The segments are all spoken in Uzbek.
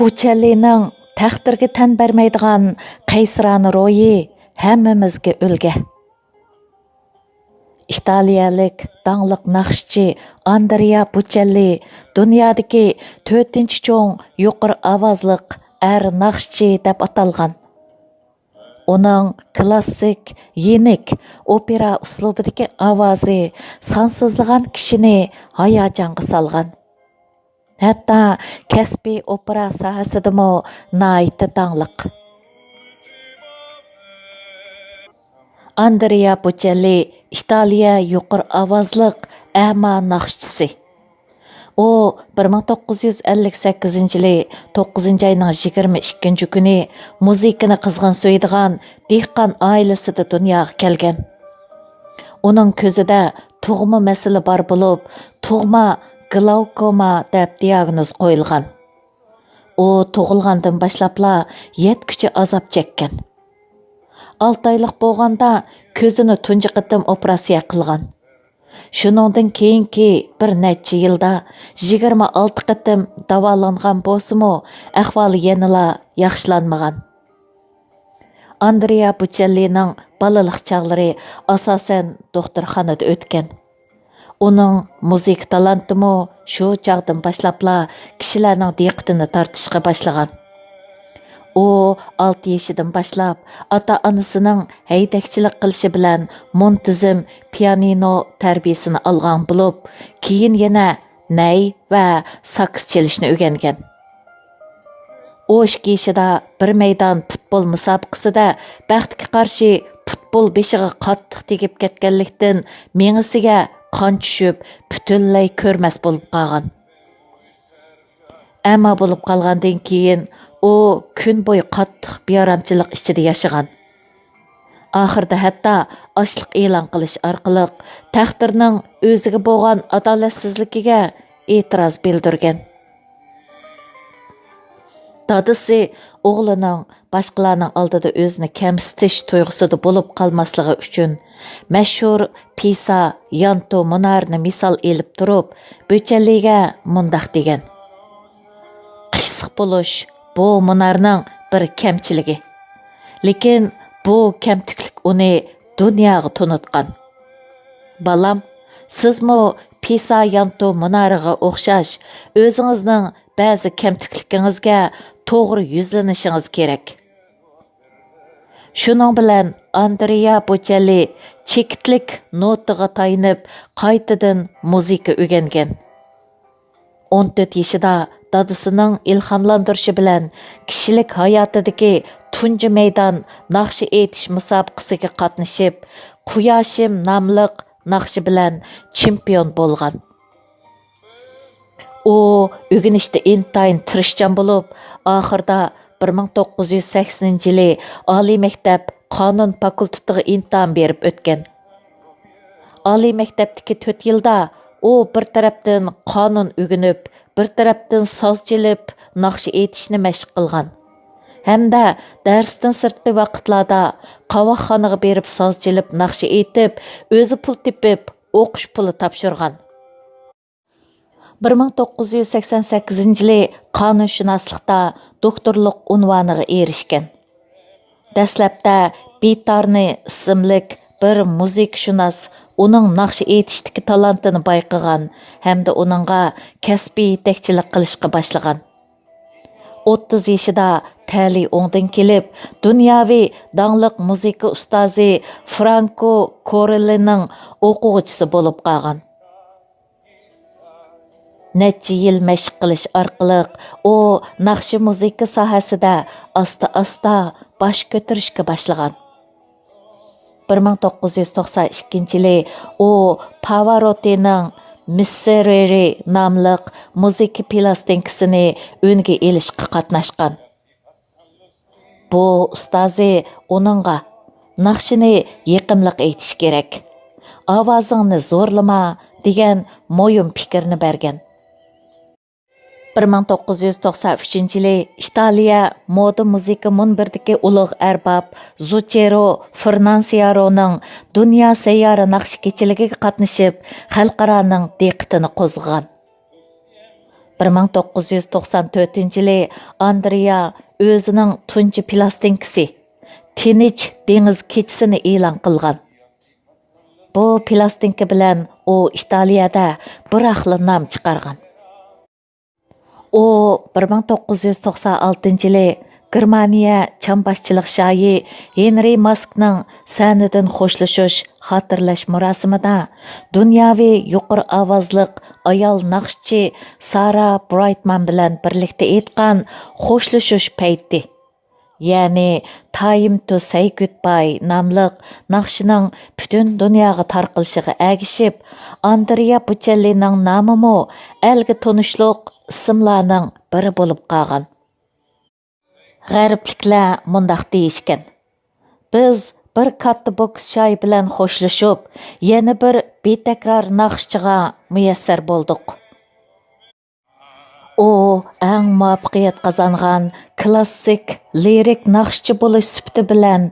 Buccellining taqdirga tan bermaydigan qaysirona ro'yi hammamizga ulgu. İtaliyalik dаңлық naqshchi Andrea Bocelli dunyodagi 4-chi cho'ng yuqori ovozliq naqshchi deb atalgan. Uning klassik, yenik opera uslubidagi ovozi sansizlagan kishini hayajonga solgan. Hatto kasbiy opera sohasidami nihoyatda dаңлық. Andrea Bocelli İtaliya yuqori ovozliq ama naqshchisi. O 1958-yili 9-oyning 22 kuni muzikani qizg'in so'ydigan dehqon oilasida dunyoga kelgan. Uning ko'zida tug'ma masala bor bo'lib, tug'ma glaukoma deb diagnoz qo'yilgan. U tug'ilgandan boshlabla yetkicha azob chekkan. 6 oylik bo'lganda ko'zini tunji qitim operatsiya qilgan. Shuningdan keyingi bir necha yilda 26 qitim davolangan bo'lsa-mu, ahvoli yanada yaxshilanmagan. Andrea Bocellining balalik chaqlari asosan doktorxonada o'tgan. Uning muzik talantimi shu chaqdan boshlabla kishilarning diqqatini tortishga boshlagan. U 6 yoshidan boshlab ota-onasining haydakchilik qilishi bilan muntazam pianino tarbiyasini olgan bo'lib, keyin yana ney va saks chalishni o'rgangan. U 2 yoshida bir maydon futbol musobaqasida baxtga qarshi futbol beshiga qattiq tegib ketganlikdan mengisiga qon tushib, butunlay ko'rmas bo'lib qolgan. Ammo bo'lib qolgandan keyin u kun bo'yi qattiq bearamchilik ichida yashagan. Oxirida hatto ochliq e'lon qilish orqali taqdirning o'ziga bo'lgan adolatsizligiga e'tiroz bildirgan. Dadisi o'g'lining boshqalarning oldida o'zini kamsitish tuyg'usida bo'lib qolmasligi uchun mashhur Pisa Yanto Munarni misol elib turib, Bocelliga mundaq degan: "Qisiq bo'lish bu Munarning bir kamchiligi. Lekin bu kamtiklik uni dunyoga tunutgan. Balam, sizmi Pisa Yanto Munariga o'xshash o'zingizning ba'zi kamtikligingizga to'g'ri yuzlanishingiz kerak." Shuning bilan Andrea Bocelli chekitlik notaga tayinib qaytadan muzika o'rgangan. 14 yoshida dadisining ilhomlantirishi bilan kishilik hayotidagi tunji maydon naqshi aytish musobaqasiga qatnashib, Quyoshim nomli naqshi bilan chempion bo'lgan. U o'rganishda intayin tirishchan bo'lib, oxirida 1980-yili oliy maktab qonun fakultetiga imtihon berib o'tgan. Oliy maktabdagi 4 yilda u bir tarafdan qonun o'rganib, bir tarafdan soz chelib, naqshi aytishni mashq qilgan. Hamda darsdan sirtqi vaqtlarda qovoqxonaga berib soz chelib, naqshi aytib, o'zi pul tepib, o'qish puli topshirgan. 1988-yili qonunshunoslikda doktorlik unvoniga erishgan. Dastlabda Bitarni ismli bir musikshunos uning naqshi aytishdagi talantini bayqagan hamda uningga kasbiy yetakchilik qilishga boshlagan. 30 yoshida tali o'ngdan kelib, dunyoviy dаңлық muzika ustozi Franco Corellining o'quvchisi bo'lib qolgan. Necha yil mashq qilish orqali u naqshi muzika sohasida asta-asta bosh ko'tarishga boshlagan. 1992-yili u Pavarottining Miserere nomli muzika plastinkasini o'nga elishga qatnashgan. Bu ustozi uningga naqshini yiqimliq aytish kerak, ovozingni zo'rlama degan mo'yim fikrni bergan. 1993-yili İtaliya moda muzika munbiridagi ulug' arbob Zucchero Fernansiaroning dunyo sayyora naqsh kechiligiga qatnashib, xalqaroning diqqatini qo'zg'agan. 1994-yili Andrea o'zining tunji plastinkasi Tinch dengiz kechisini e'lon qilgan. Bu plastinka bilan u Italiyada bir axli nom chiqargan. U 1996-yili Germaniya çambaşçılıq şayi Henry Maskning sanidan xo'shlashish xotirlash marosimida dunyoviy yuqori ovozliq ayol naqshchi Sara Brightman bilan birlikda aytgan xo'shlashish payti, ya'ni Time to Say Goodbye nomli naqshining butun dunyoga tarqilishiga agishib, Andrea Bocellining nomimi elga tunishliq ismlarning biri bo'lib qolgan. G'arbliklar mundaq deyishgan. Biz bir katta boks shoyi bilan xo'shlashib, yana bir betakror naqshchiga muyassar bo'ldik. U eng muvaffaqiyat qozongan klassik lirik naqshchi bo'lish sifati bilan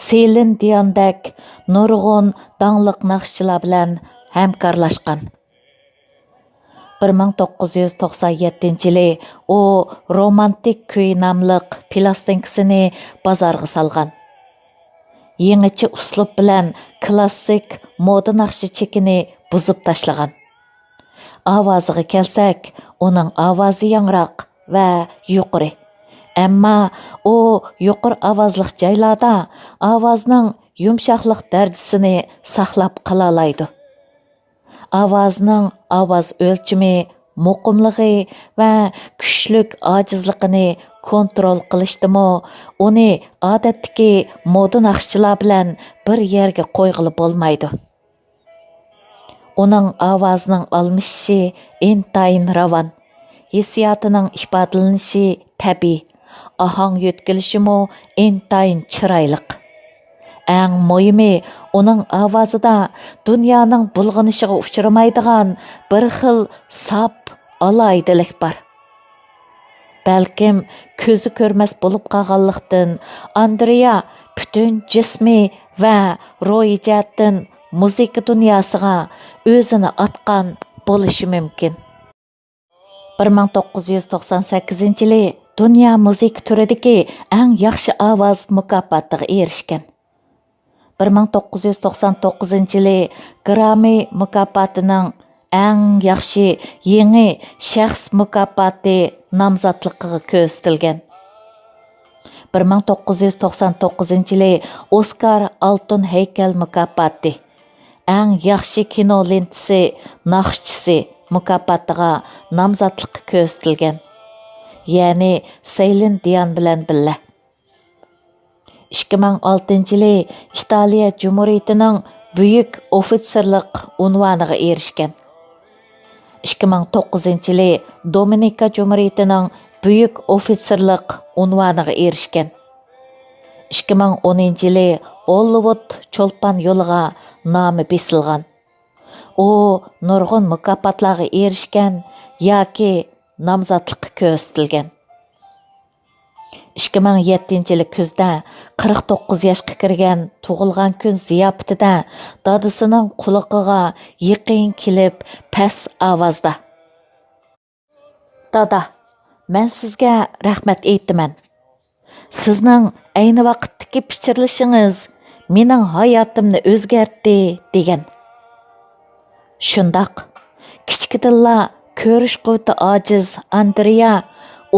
Celine Dion'dek nurg'un dangliq naqshchilar bilan hamkorlashgan. 1997-yili u romantik kuy nomli plastinkasini bozorga salgan. Yangicha uslub bilan klassik moda naqshi chekini buzib tashlagan. Ovoziga kelsak, uning ovozi yangroq va yuqori. Ammo u yuqori ovozliq joylarda ovozning yumshoqlik darajasini saqlab qala oladi. Ovozning ovoz o'lchimi, muqimligi va kuchlik ojizligini kontrol qilishdimi, uni odatdagi moda naqshchilar bilan bir yerga qo'yg'ili bo'lmaydi. Uning ovozining almishishi intayin ravon, hissiyotining ifodalanishi tabiiy, ahang yetkilishimi intayin chiroyli. Eng muhimi, uning ovozida dunyoning bulg'anishiga uchramaydigan bir xil sap alaydilik bor. Balkim ko'zi ko'rmas bo'lib qolganlikdan Andrea butun jismi va ruhiy jihatdan muzika dunyosiga o'zini atgan bo'lishi mumkin. 1998-yili dunyo muzika turidagi eng yaxshi ovoz mukofotiga erishgan. 1999-yili Grammy mukofotining eng yaxshi yangi shaxs mukofoti nomzodligiga ko'rsatilgan. 1999-yili Oscar Altun haykal mukofoti eng yaxshi kino lentasi naqshchisi mukofotiga nomzodlikka ko'rsatilgan. Ya'ni Celine Dion bilan birga. 2006-yili Italiya Cumhuriyetining buyuk ofitserlik unvoniga erishgan. 2009-yili Dominika Cumhuriyetining buyuk ofitserlik unvoniga erishgan. 2010-yili Hollywood cho'lpon yo'liga nomi besilgan. U nurg'un mukofotlarga erishgan yoki nomzodlikka ko'rsatilgan. 2007-yili kuzda 49 yoshga kirgan tug'ilgan kun ziyofatida dadasining quloqiga yaqin kelib past ovozda: "Dada, men sizga rahmat aytaman. Sizning ayni vaqtdagi pichirlashingiz mening hayotimni o'zgartdi" degan. Shundoq, kichkidilla ko'rish quvvati ojiz Andrea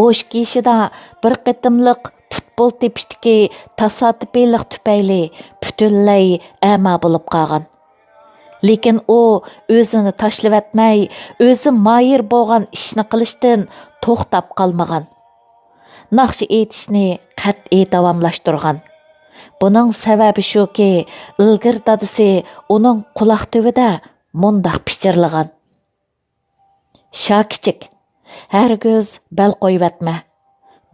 o'sh kishida bir qitimliq futbol tepishdagi tasodifiylik tufayli butunlay ama bo'lib qolgan. Lekin u o'zini tashlab etmay, o'zi moyir bo'lgan ishni qilishdan to'xtab qolmagan. Naqshi aytishni qat'iy davomlashtirgan. Buning sababi shuki, ilgir dadasi uning quloq tubida mundaq pichirlagan: "Shakichik, hargiz bel qo'yvatma.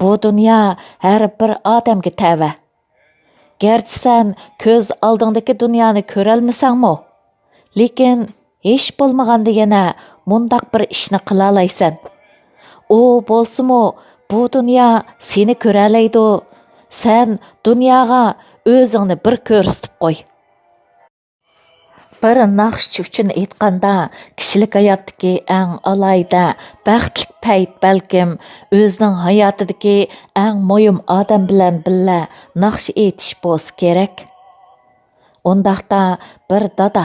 Bu dunyo har bir odamga tava. Gerçi sen ko'z oldingdagi dunyoni ko'rolmasangmi, lekin hech bo'lmaganda yana mundaq bir ishni qila olaysan. U bo'lsimi, bu dunyo seni ko'ralaydi. Sen dunyoga o'zingni bir ko'rsatib qo'y." Bir naqshchi uchun aytganda, kishilik hayotdagi eng alayda, baxtli payt balkim o'zining hayotidagi eng muhim odam bilan birga naqsh aytish bo'lsa kerak. Undaqda bir dada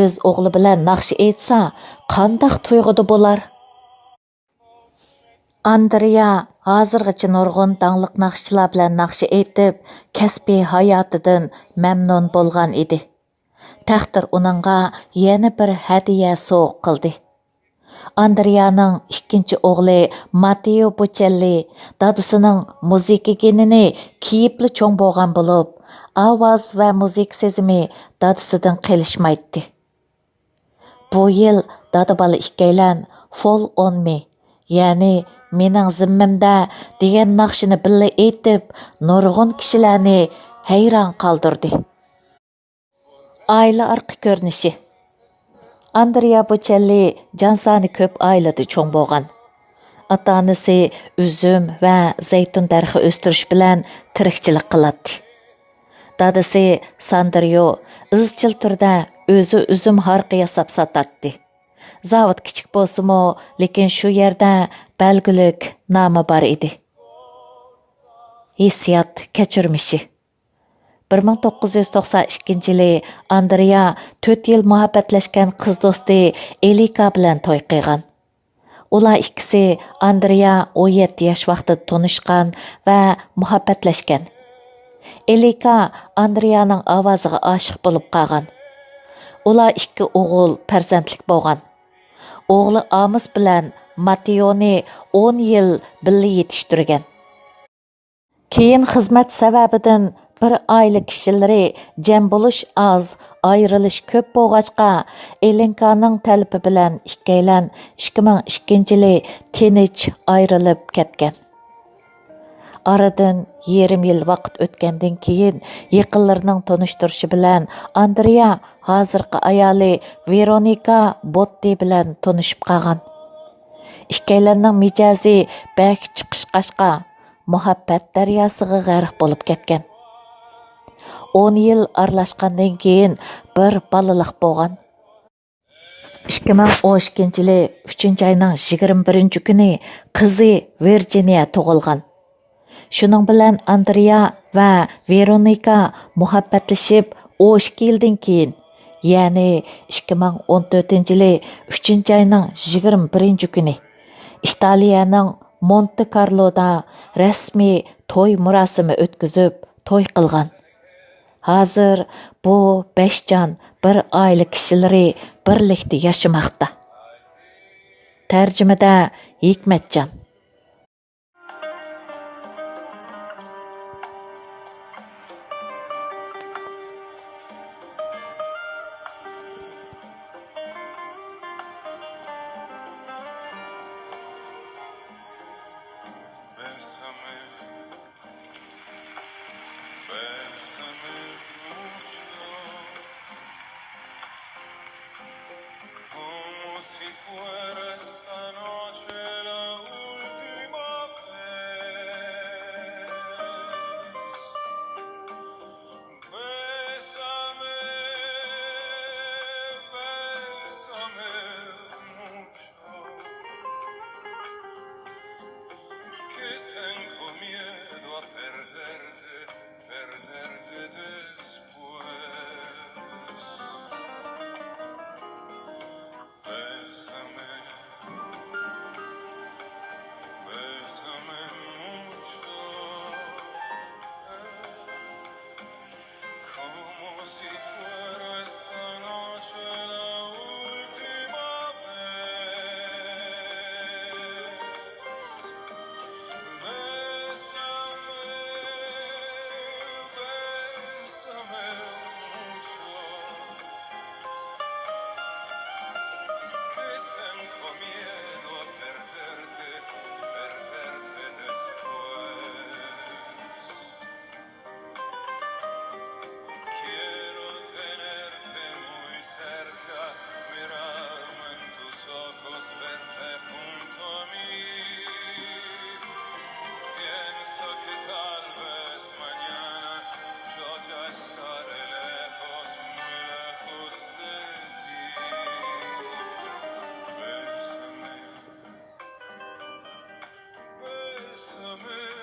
o'z o'g'li bilan naqsh aytsa, qandoq tuyg'uda bo'lar? Andrea hozirgacha nurg'un dangliq naqshchilar bilan naqsh aytib, kasbiy hayotidan mamnun bo'lgan edi. Taqdir uningga yana bir hadiya sovg'a qildi. Andreaning ikkinchi o'g'li Matteo Bocelli dadasining muzika genini kiyibli cho'ng bo'lgan bo'lib, ovoz va muzik sezimi dadasidan qilishmaydi. Bu yil dada bola ikkaylan Fall on Me, ya'ni mening zimmamda degan naqshini birga aytib, nurg'un kishilarni hayron qoldirdi. Aile arqı görünüşü. Andrea Bocelli cansani köp ailede çoğun boğan. Ata-anası üzüm ve zeytun dərxi östürüş bilen tirikçilik qıladı. Dadası Sandrio izchil turda özü üzüm harqı yasap satadı. Zavod kichik bo'lsa-mu, lekin shu yerda belgilik nomi bor edi. Hissiyot kechirmishi. 1992-yili Andrea 4 yil muhabbatlashgan qiz do'sti Elika bilan to'y qilgan. Ular ikkisi Andrea 17 yosh vaqtida tanishgan va muhabbatlashgan. Elika Andreaning ovoziga oshiq bo'lib qolgan. Ular ikki o'g'il farzandlik bo'lgan. O'g'li Amos bilan Matteoni 10 yil birga yetishtirgan. Keyin xizmat sababidan bir oila kishilari jam bo'lish oz, ayrilish ko'p bo'lg'achqa, Elenkaning talabi bilan ikkaylan 2002-yili tinch ayrilib ketgan. Aradan yarim yil vaqt o'tgandan keyin yaqinlarining tanishtirishi bilan Andrea hozirgi ayoli Veronika Botti bilan tanishib qolgan. Ikkaylanning mijozi bak chiqishqashqa muhabbat daryosiga g'arq bo'lib ketgan. 10 yil aralashgandan keyin bir balaliq bo'lgan. 2012-yili 3-oyning 21 kuni qizi Virginia tug'ilgan. Shuning bilan Andrea va Veronika muhabbatlashib 12 yildan keyin, ya'ni 2014-yili 3-oyning 21 kuni Italiyaning Monte Carloda rasmiy to'y murosimi o'tkazib, to'y qilgan. Hozir bu 5 jon bir oila kishilari birlikda yashamoqda. Tarjimada Hikmatjon. Si fuera esta noche la última vez, bésame, bésame mucho, que tengo miedo a perderte, perderte después. Bésame, bésame mucho, como si fuera esta noche la última vez. Bésame, bésame mucho. Que tengo miedo a perderte, perderte bésame